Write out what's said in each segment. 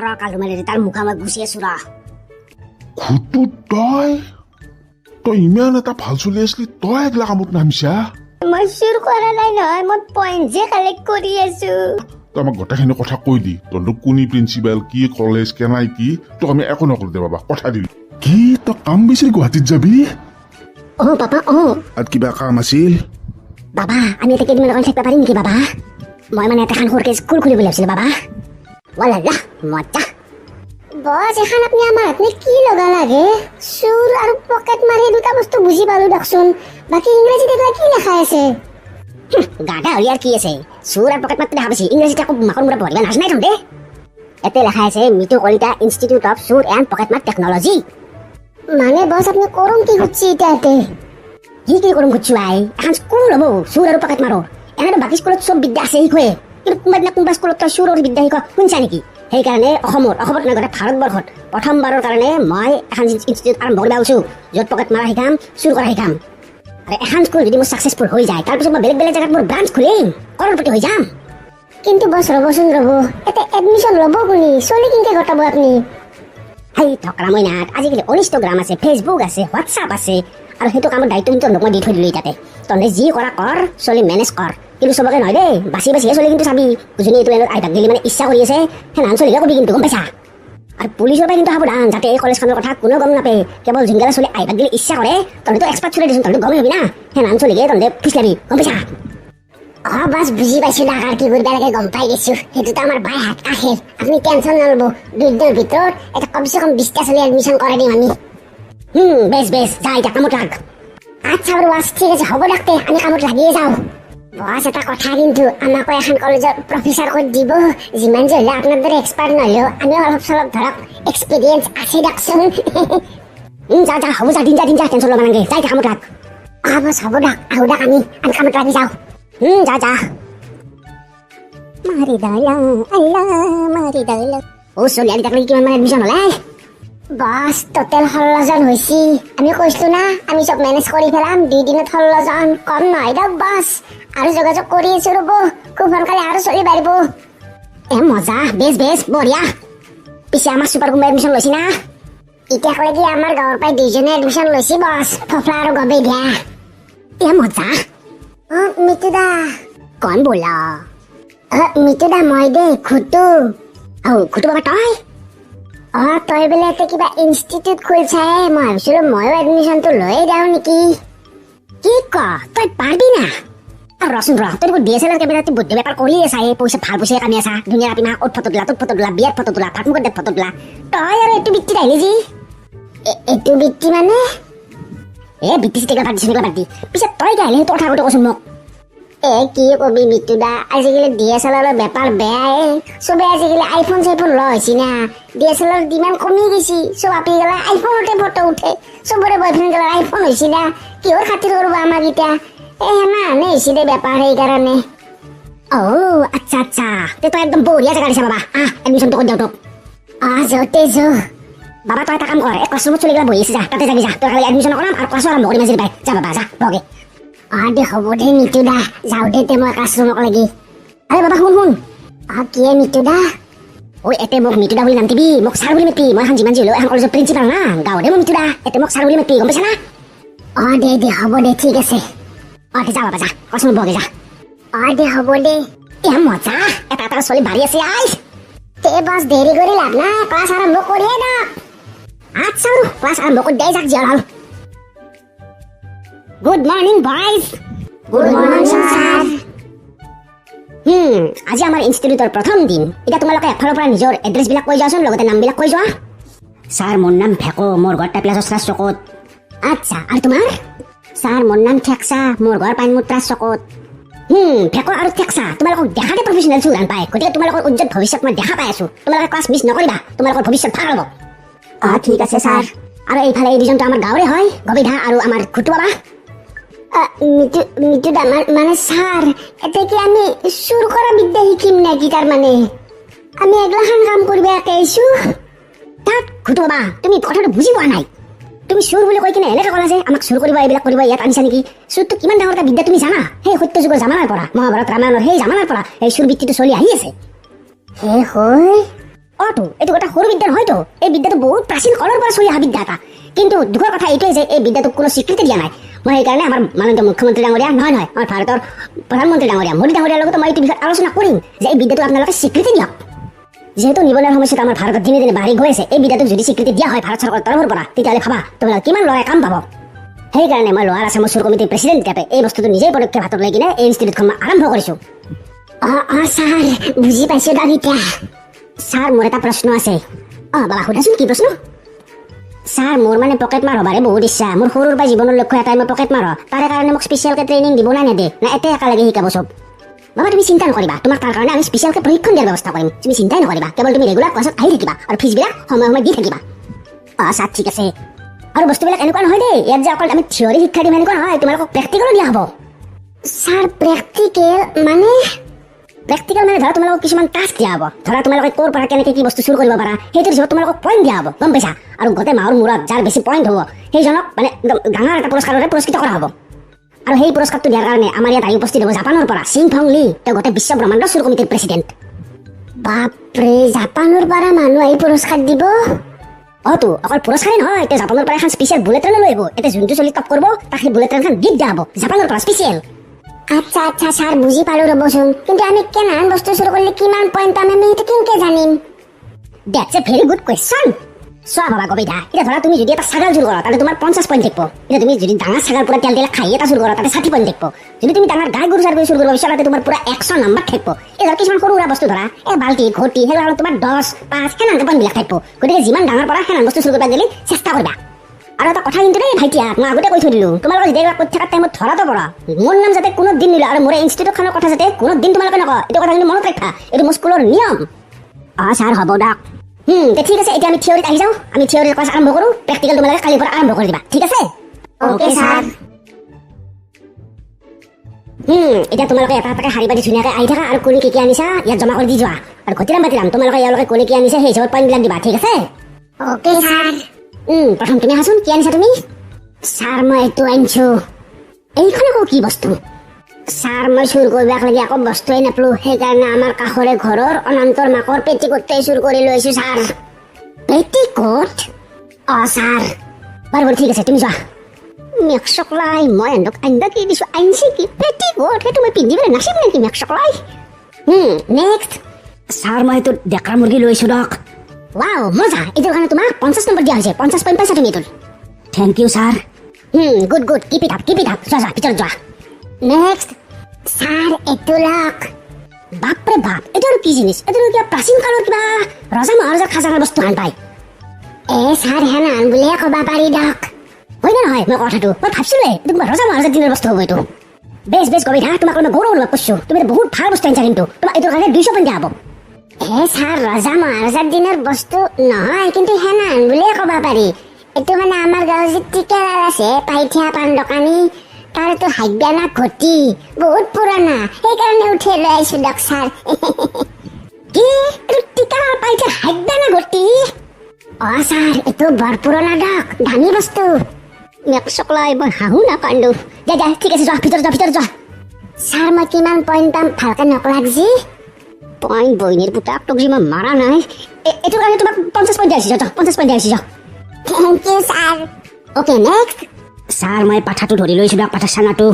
ৰা কালু মাৰি তাৰ মুখা মই গুচি আছো ৰা ঘুটু তই ইমান এটা ভাল চলি আছিলি তই এগলা কামত নামিছা মই চুৰ কৰা নাই নহয় মই পইণ্ট যে কালেক্ট কৰি আছো তই আমাক গোটেইখিনি কথা কৈ দি তহঁতৰ কোনি প্ৰিন্সিপাল কি কলেজ কেনাই কি তোক আমি একো নকৰো দে বাবা কথা দিলি কি তই কাম বিচাৰি গুৱাহাটীত যাবি বাবা আৰু কিবা কাম আছিল বাবা আমি এটা কেইদিনমান অকণ থাকিব পাৰিম নেকি বাবা মই মানে এটা সৰুকে স্কুল খুলিব লাগিছিল বাবা ৱালাল্লাহ মজা বছ এখন আপুনি আমাৰ হাতনে কি লগা লাগে চুৰ আৰু পকেট মাৰি দুটা বস্তু বুজি পালো দেখোন বাকী ইংৰাজীত এইবিলাক কি লেখা আছে গাধা হলি আর কি আছে চুর আর পকেট মারতে দেখা পাচ্ছি ইংরেজিটা খুব মাখন মুড়া পড়বে নাচ নাই তহঁতে এতে লেখা আছে মিতু কলিতা ইনস্টিটিউট অফ চুর এন্ড পকেট মার টেকনোলজি মানে বস আপনি করুন কি হচ্ছে এটা এতে কি করুন খুঁজছো আই এখন স্কুল হবো চুর আর পকেট মারো এনে বাকি স্কুলত সব বিদ্যা আছে শিকোৱে কিন্তু কোনোবা স্কুলত তই চুৰৰ বিদ্যা শিক শুনছা নেকি সেইকাৰণে অসমত নহয় গোটেই ভাৰতবৰ্ষত প্ৰথমবাৰৰ কাৰণে মই এখন ইনষ্টিটিউট আৰম্ভ কৰিব ওলাইছো য'ত পকেট মাৰা শিকাম চুৰ কৰা শিকাম আৰু এখন স্কুল যদি মোৰ সাকসেসফুল হৈ যায় তাৰপিছত মই বেলেগ জায়গাত মোৰ ব্ৰাঞ্চ খুলিম কৰৰপতি হৈ যাম কিন্তু বস ৰবচোন এটা এডমিশন ল'ব কোনি চলি কিনকে গটাব আপুনি এই ঠকৰা মই নাট আজিকালি ইনষ্টাগ্ৰাম আছে ফেচবুক আছে হোৱাটছআপ আছে আৰু সেইটো কামৰ দায়িত্ব কিন্তু মই দি থৈ দিলো তাতে তহঁতে যি কৰা কৰ চলি মেনেজ কৰ কিন্তু চবকে নহয় দেই বাচিয়ে চলি কিন্তু চাবি যোনে এইটো এনে আইতাক গেলি মানে ইচ্ছা কৰি আছে সেই নান চলিহে কবি কিন্তু গম পাইছা আৰু পুলিচৰ পৰা কিন্তু সাৱধান যাতে এই কলেজখনৰ কথা কোনো গম নাপায় কেৱল যোনগালে চলি আইতাক গেলি ইচ্ছা কৰে তহঁতেতো এক্সপাৰ্ট চলি দিছোন তহঁতে গমেই হবি না সেই নান চলিকে তহঁতে ফুচলাবি গম পাইছা বাছ বুজি পাইছো ডাকাৰ কি কৰিব লাগে গম পাই গৈছো সেইটোতো আমাৰ বাই হাত আহে আপুনি টেনশ্যন নল'ব 2 দিনৰ ভিতৰত এটা কমচে কম 20টা চলি এডমিশ্যন কৰাই দিম আমি বেছ যা এতিয়া কামত লাগ আচ্ছা বাৰু বাছ ঠিক আছে হ'ব ডাক্তে আমি কামত লাগিয়ে যাওঁ বস এটা কথা কিন্তু আমাকো এখন কলেজৰ প্ৰফেচাৰ কৰি দিব যিমান যে হ'লে আপোনাৰ দৰে এক্সপাৰ্ট নহ'লেও আমি অলপ চলপ ধৰক এক্সপিৰিয়েঞ্চ আছে দিয়কচোন যা হ'ব যা দিন যা টেনশ্যন ল'ব নালাগে যাই কামত লাগ বছ হ'ব ডাক আহো ডাক আমি কামত লাগি যাওঁ যা মাৰি দালা আল্লাহ মাৰি দালা চলি আলি তাক কিমান মানে এডমিশ্যন হ'লে বস টোটেল 16 জন হৈছি আমি কৈছো না আমি সব মেনেজ কৰি ফেলাম 2 দিনত 16 জন কম নহয় দিয়ক বস আৰু যোগাযোগ কৰি আছো ৰ'ব খুব সোনকালে আৰু চলি পাৰিব মজা বেছ বঢ়িয়া পিছে আমাৰ চুপাৰ কোম্পানী এডমিশ্যন লৈছি না এতিয়া ক'লে কি আমাৰ গাঁৱৰ পৰাই 2জনে এডমিশ্যন লৈছি বস ফফলা আৰু গবে দিয়া মজা মিতুদা কোন বোলা মিতুদা মই দে খুটু বাবা তই বোলে এতিয়া কিবা ইনষ্টিটিউট খুলছাহে মই ভাবিছিলো ময়ো এডমিশ্যনটো লৈয়ে যাওঁ নেকি কি ক তই পাৰিবি না ৰচোন তই DSLR কেমেৰাটো বুদ্ধি বেপাৰ কৰি আছা পইচা ভাল পইচা কামি আছা ধুনীয়া ৰাতি মাহ ফটো তোলা বিয়াত ফটো তোলা ভাত মুখত ফটো তোলা তই আৰু এইটো বৃত্তিত আহিলি যি এইটো বৃত্তি মানে বৃত্তি চিটিকা বাদ দিছো পিছে তই কি আহিলি সেইটো কথা আগতে কচোন মোক কি কবি মিতুদা আজিকালি DSLR বেপাৰ বেয়াই চবে আজিকালি আইফোন চাইফোন লোৱা হৈছে না DSLR ডিমাণ্ড কমি গৈছি চব আপি গেলা আইফোনতে ফটো উঠে চবৰে বয়ফ্ৰেণ্ড গেলা আইফোন হৈছে না কিহৰ খাতিৰ কৰিব আমাক এতিয়া মানে হৈছে দে বেপাৰ সেইকাৰণে আচ্ছা তই একদম বঢ়িয়া জেগা দিছা বাবা এডমিশ্যনটো কৰি দিওঁ তোক য'তে বাবা তই এটা কাম কৰ ক্লাছৰুমত চলি গেলা বহি আছে যা তাতে যাবি যা তই খালি এডমিশ্যন কৰাম আৰু ক্লাছো আৰম্ভ কৰিম আজি পাই যা বাবা যা বগে দে হ'ব দে মিতুদা যাওঁ দে মই ক্লাছৰুমক লাগি বাবা শুন কি মিতুদা এতে মোক মিতুদা বুলি নাম দিবি মোক ছাৰ বুলি মাতিবি মই এখন যিমান যি হ'লেও এখন কলেজৰ প্ৰিন্সিপাল না গাঁৱৰে মই মিতুদা এতে মোক ছাৰ বুলি মাতিবি গম পাইছা না দে হ'ব দে ঠিক আছে যা বাবা যা ক্লাছৰুমত বগে যা দে হ'ব দে মজা এটা চলি বাঢ়ি আছে বাছ দেৰি কৰি লাভ না ক্লাছ আৰম্ভ কৰিয়ে না আচ্ছা বাৰু ক্লাছ আৰম্ভ কৰি দেই যাক জিয়াৰ হ'ল good morning boys good morning sir আজি আমাৰ ইনষ্টিটিউটৰ প্ৰথম দিন এতিয়া তোমালোকে এফালৰ পৰা নিজৰ এড্ৰেছবিলাক কৈ যোৱাচোন লগতে নামবিলাক কৈ যোৱা ছাৰ মোৰ নাম ফেকো মোৰ ঘৰ টেপলাজৰা চকত আচ্ছা আৰু তোমাৰ ছাৰ মোৰ নাম ঠেকচা মোৰ ঘৰ পাইনমুত্ৰা চকত ফেকো আৰু ঠেকচা তোমালোকক দেখাতে প্ৰফেচনেল চুৰান পায় গতিকে তোমালোকৰ উজ্জ্বল ভৱিষ্যত মই দেখা পাই আছো তোমালোকে ক্লাছ মিছ নকৰিবা তোমালোকৰ ভৱিষ্যত ভাল হ'ব ঠিক আছে ছাৰ আৰু এইফালে এই দুজনটো আমাৰ গাঁৱৰে হয় গবিধা আৰু আমাৰ খুটু বাবা মিতুদা মানে ছাৰ এতিয়া কি আমি চুৰ কৰা বিদ্যা শিকিম নেকি তাৰমানে আমি এগলাখান কাম কৰিব আহিছো তাত খুটু বাবা তুমি কথাটো বুজি পোৱা নাই তুমি চুৰ বুলি কৈ কিনে এনেকে ক'লা যে আমাক চুৰ কৰিব এইবিলাক কৰিব ইয়াত আনিছা নেকি চুৰটো কিমান ডাঙৰ এটা বিদ্যা তুমি জানা সেই সত্য যুগৰ জামানাৰ পৰা মহাভাৰত ৰামায়ণৰ সেই জামানাৰ পৰা এই চুৰ বৃত্তিটো চলি আহি আছে তো এইটো এটা সৰু বিদ্যা নহয়তো এই বিদ্যাটো বহুত প্ৰাচীন কালৰ পৰা চলি অহা বিদ্যা এটা কিন্তু দুখৰ কথা এইটোৱে যে এই বিদ্যাটোক কোনো স্বীকৃতি দিয়া নাই মই সেইকাৰণে আমাৰ মাননীয় মুখ্যমন্ত্ৰী ডাঙৰীয়া নহয় আমাৰ ভাৰতৰ প্ৰধানমন্ত্ৰী ডাঙৰীয়া মোদী ডাঙৰীয়াৰ লগত মই এইটো বিষয়ত আলোচনা কৰিম যে এই বিদ্যাটো আপোনালোকে স্বীকৃতি দিয়ক যেহেতু নিবনুৱাৰ সমস্যাটো আমাৰ ভাৰতত দিনে দিনে বাঢ়ি গৈ আছে এই বিদ্যাটোক যদি স্বীকৃতি দিয়া হয় ভাৰত চৰকাৰৰ তৰফৰ পৰা তেতিয়াহ'লে ভাবা তোমালোকে কিমান ল'ৰাই কাম পাব সেইকাৰণে মই লোৱাৰ আছামৰ চুৰ কমিটিৰ প্ৰেচিডেণ্ট হিচাপে এই বস্তুটো নিজেই পদক্ষেপ হাতত লৈ কিনে এই ইনষ্টিটিউটখন মই আৰম্ভ কৰিছোঁ ছাৰ বুজি পাইছোঁ দাদা এতিয়া ছাৰ মোৰ এটা প্ৰশ্ন আছে বাবা সোধাচোন কি প্ৰশ্ন ছাৰ মোৰ মানে পকেট মাৰ হ'বাৰে বহুত ইচ্ছা মোৰ সৰুৰ পৰা জীৱনৰ লক্ষ্য এটাই মই পকেট মাৰ তাৰে কাৰণে মোক স্পেচিয়েলকৈ ট্ৰেইনিং দিব না নেদে না এতে একেলগে শিকাব চব বাবা তুমি চিন্তা নকৰিবা তোমাক তাৰ কাৰণে আমি স্পেচিয়েলকৈ প্ৰশিক্ষণ দিয়াৰ ব্যৱস্থা কৰিম তুমি চিন্তাই নকৰিবা কেৱল তুমি ৰেগুলাৰ ক্লাছত আহি থাকিবা আৰু ফিজবিলাক সময়ে সময়ে দি থাকিবা ছাৰ ঠিক আছে আৰু বস্তুবিলাক এনেকুৱা নহয় দেই ইয়াত যে অকল আমি থিয়ৰী শিক্ষা দিম এনেকুৱা নহয় তোমালোকক প্ৰেক্টিকেলো দিয়া হ'ব ছাৰ প্ৰেক্টিকেল মানে ধৰা তোমালোকক কিছুমান টাস্ক দিয়া হ'ব ধৰা তোমালোকে ক'ৰ পৰা কেনেকৈ কি বস্তু চুৰ কৰিব পাৰা সেইটো হিচাপত তোমালোকক পইণ্ট দিয়া হ'ব গম পাইছা আৰু গোটেই মাহৰ মূৰত যাৰ বেছি পইণ্ট হ'ব সেইজনক মানে একদম ডাঙৰ এটা পুৰস্কাৰেৰে পুৰস্কৃত কৰা হ'ব আৰু সেই পুৰস্কাৰটো দিয়াৰ কাৰণে আমাৰ ইয়াত আহি উপস্থিত হ'ব জাপানৰ পৰা সিংফং লি তেওঁ গোটেই বিশ্ব ব্ৰহ্মাণ্ড চুৰ কমিটিৰ প্ৰেচিডেণ্ট বাপৰে জাপানৰ পৰা মানুহ আহি পুৰস্কাৰ দিব তো অকল পুৰস্কাৰেই নহয় এতিয়া জাপানৰ পৰা এখন স্পেচিয়েল বুলেট ট্ৰেইন লৈ আহিব এতিয়া যোনটো চলি টপ কৰিব তাক সেই বুলেট ট্ৰেইনখন গিফ্ট দিয়া হ'ব জাপানৰ পৰা স্পেচিয়েল আচ্ছা ছাৰ বুজি পালো ৰ'বচোন কিন্তু আমি কেনান বস্তু চুৰ কৰিলে কিমান পইণ্ট পাম আমি সেইটো কেনেকৈ জানিম that's A very good question চোৱা বাবা কবিতা এতিয়া ধৰা তুমি যদি এটা ছাগাল চুৰ কৰা তাতে তোমাৰ 50 পইণ্ট থাকিব এতিয়া তুমি যদি ডাঙৰ ছাগাল পুৰা তেল খাই এটা চুৰ কৰা তাতে 60 পইণ্ট থাকিব যদি তুমি ডাঙৰ গাই গৰু চুৰ কৰিব বিচাৰা তাতে তোমাৰ পুৰা 100 নম্বৰ থাকিব এই ধৰা কিছুমান সৰু সুৰা বস্তু ধৰা এই বাল্টি ঘটি সেইবিলাক তোমাৰ 10 5 সেনেকৈ পইণ্টবিলাক থাকিব গতিকে যিমান ডাঙৰ পৰা সেনেকৈ বস্তু চুৰ কৰিব গ'লে চেষ্টা কৰিবা আৰু এটা কথা কিন্তু দেই ভাইটিয়া মই আগতে কৈ থৈ দিলোঁ তোমালোকে যেতিয়া কৈ থকাৰ টাইমত ধৰাটো পৰা মোৰ নাম যাতে কোনো দিন নিলে আৰু মোৰ ইনষ্টিটিউটখনৰ কথা যাতে কোনো দিন তোমালোকে নকওঁ এইটো কথা কিন্তু মনত ৰাখা এইটো মোৰ স্কুলৰ নিয়ম ছাৰ হ'ব দিয়ক ঠিক আছে এতিয়া আমি থিয়ৰীত আহি যাওঁ আমি থিয়ৰীৰ ক্লাছ আৰম্ভ কৰোঁ প্ৰেক্টিকেল তোমালোকে কালিৰ পৰা আৰম্ভ কৰি দিবা ঠিক আছে অ'কে ছাৰ এতিয়া তোমালোকে এটা এটাকৈ শাৰী পাতি ধুনীয়াকৈ আহি থাকা আৰু কোনে কি আনিছা ইয়াত জমা কৰি দি যোৱা আৰু ঘটিৰাম বাতিৰাম তোমালোকে ইয়ালোকে কোনে কি আনিছে সেই হিচাপত পইণ্টবিলাক দিবা ঠিক আছে অ'কে ছাৰ প্ৰথম তুমি আহাচোন কি আনিছা তুমি ছাৰ মই এইটো আনিছোঁ এইখন আকৌ কি বস্তু ছাৰ মই চুৰ কৰিব লাগি আকৌ বস্তুৱে নাপালোঁ সেইকাৰণে আমাৰ কাষৰে ঘৰৰ অনন্তৰ মাকৰ পেটিকোটটাই চুৰ কৰি লৈছোঁ ছাৰ পেটিকোট ছাৰ বাৰু ঠিক আছে তুমি যোৱা মেকচকলাই মই আন্দা কি দিছোঁ আনিছে কি পেটিকোট সেইটো মই পিন্ধিবলৈ নাচিম নেকি মেকচকলাই নেক্সট ছাৰ মই এইটো ডেকা মুৰ্গী লৈছোঁ দিয়ক ৱাও মজা এইটোৰ কাৰণে তোমাক 50 নম্বৰ দিয়া হৈছে 50 পইণ্ট পাইছা তুমি এইটোৰ thank you sir good keep it up যোৱা ভিতৰত যোৱা নেক্সট ছাৰ এইটো লওক বাপৰে বাপ এইটো আৰু কি জিনিছ এইটো কিবা প্ৰাচীন কালৰ কিবা ৰজা মহাৰজাৰ খাজানাৰ বস্তু আন পায় ছাৰ হেনান বুলিয়ে ক'ব পাৰি দিয়ক হয় নে নহয় মই কথাটো মই ভাবছিলোঁৱে এইটো কিবা ৰজা মহাৰজাৰ দিনৰ বস্তু হ'ব এইটো বেছ কবিতা তোমাক মই গৌৰৱ অনুভৱ কৰিছোঁ তুমি বহুত ভাল বস্তু আনিছা কিন্তু তোমাক এইটোৰ কাৰণে 200 পইণ্ট দিয়া হ'ব ছাৰ ৰজা মহাৰজাৰ দিনৰ বস্তু নহয় কিন্তু হেনান বুলিয়ে ক'ব পাৰি এইটো মানে আমাৰ গাঁৱৰ যি টিকেৰাৰ আছে পাইথিয়া পাণ দোকানী তাৰ এইটো হাইব্যানা ঘটি বহুত পুৰণা সেইকাৰণে উঠাই লৈ আহিছোঁ দিয়ক ছাৰ কি এইটো টিকেৰাৰ পাইথিয়া হাইব্যানা ঘটি ছাৰ এইটো বৰ পুৰণা দিয়ক দামী বস্তু মেকচকলাই মই হাঁহো নাকান্দো যা ঠিক আছে যোৱা ভিতৰত যোৱা ছাৰ মই কিমান পইণ্ট পাম ভালকৈ নকলাক যি পইণ্ট বইনীৰ পুতাক তোক যি মই মাৰা নাই এইটোৰ কাৰণে তোমাক 50 পইণ্ট দিছোঁ 50 পইণ্ট দিছোঁ thank you sir okay next sir মই পাঠাটো ধৰি লৈছোঁ দিয়ক পাঠা চানাটো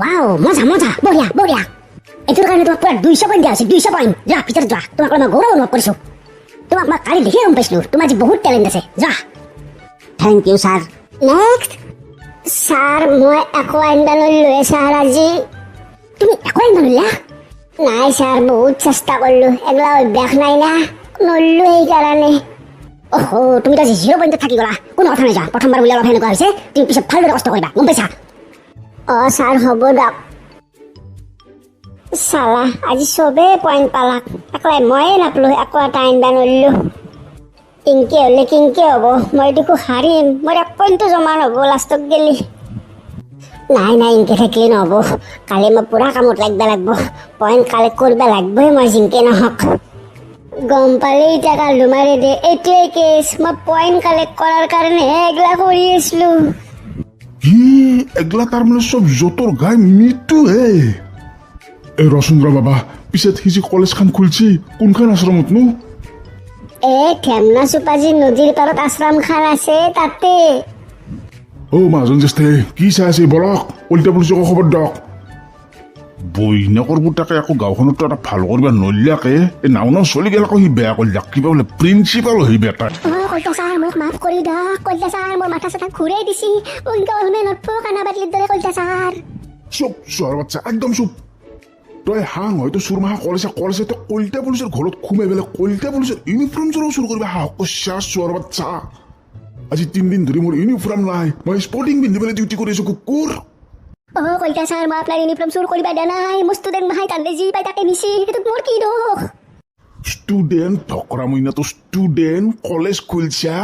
ৱাও মজা বঢ়িয়া এইটোৰ কাৰণে তোমাক পুৰা 200 পইণ্ট দিয়া হৈছে 200 পইণ্ট যোৱা ভিতৰত যোৱা তোমাক মই গৌৰৱ অনুভৱ কৰিছোঁ তোমাক মই কালি দেখিয়ে গম পাইছিলোঁ তোমাৰ যি বহুত টেলেণ্ট আছে যোৱা thank you sir next sir মই একো আনিব নোৱাৰিলোঁ ছাৰ আজি তুমি একো আনিব নোৱাৰিলা নাই ছাৰ বহুত চেষ্টা কৰিলোঁ এগলা অভ্যাস নাই না নৰিলোঁ সেইকাৰণে তুমি তো 0 পইণ্টত থাকি গলা কোনো কথা নাই যা প্ৰথমবাৰ বুলি অলপ সেনেকুৱা হৈছে তুমি পিছত ভালদৰে কষ্ট কৰিবা গম পাইছা ছাৰ হ'ব দিয়ক চালা আজি চবেই পইণ্ট পালাক একলাই ময়ে নাপালোঁ একো এটা আনিব নোৱাৰিলোঁ কিংকে হ'লে কিংকে হ'ব মই দেখোঁ হাৰিম মোৰ 1 পইণ্টটো জমা নহ'ব লাষ্টত গেলি নাই ইনকে থাকিলে নহ'ব কালি মই পুৰা কামত লাগিব পইণ্ট কালেক্ট কৰিব লাগিবই মই জিংকে নহওক গম পালে এতিয়া কালু মাৰি দে এইটোৱে কেছ মই পইণ্ট কালেক্ট কৰাৰ কাৰণে এগলা কৰি আছিলোঁ কি এগলা তাৰমানে চব য'তৰ গাই মৃত্যু ৰচন্দ্ৰ বাবা পিছে সি যে কলেজখন খুলিছে কোনখন আশ্ৰমতনো ঠেমনা চুপাজি নদীৰ পাৰত আশ্ৰম খান আছে তাতে অ মাজন জেষ্ঠে কি চাই আছে বলক কলিতা পুলিচক খবৰ দিয়ক বৈনাকৰ বুটাকে আকৌ গাঁওখনত এটা ভাল কৰিব নলিয়াকে এই নাওনা চলি গেল আকৌ সি বেয়া কৰিলে কিবা বোলে প্ৰিন্সিপাল হৈ বেটা কলিতা ছাৰ মোক মাফ কৰি দিয়ক কলিতা ছাৰ মোৰ মাথা চাথা ঘূৰাই দিছি শুনে নথ কানা বাটলিৰ দৰে কলিতা ছাৰ চুপ চোৱাৰ বাচ্চা একদম চুপ তই হাং হয়তো চুৰমাহা কলেছে তই কলিতা পুলিচৰ ঘৰত সোমাই পেলাই কলিতা পুলিচৰ ইউনিফৰ্ম জোৰাও চুৰ কৰিবা সাহস কৰিছা চোৱাৰ বাচ্চা আজি 3 দিন ধৰি মোৰ ইউনিফৰ্ম নাই মই স্পৰ্টিং পিন্ধি পেলাই ডিউটি কৰি আছো কুকুৰ কলিতা ছাৰ মই আপোনাৰ ইউনিফৰ্ম চুৰ কৰিবা দিয়া নাই মোৰ ষ্টুডেণ্ট মাহাই তান্তে যি পাই তাকে নিছি সেইটোত মোৰ কি দোষ স্টুডেন্ট ধকৰা মইনা তো স্টুডেন্ট কলেজ খুলছা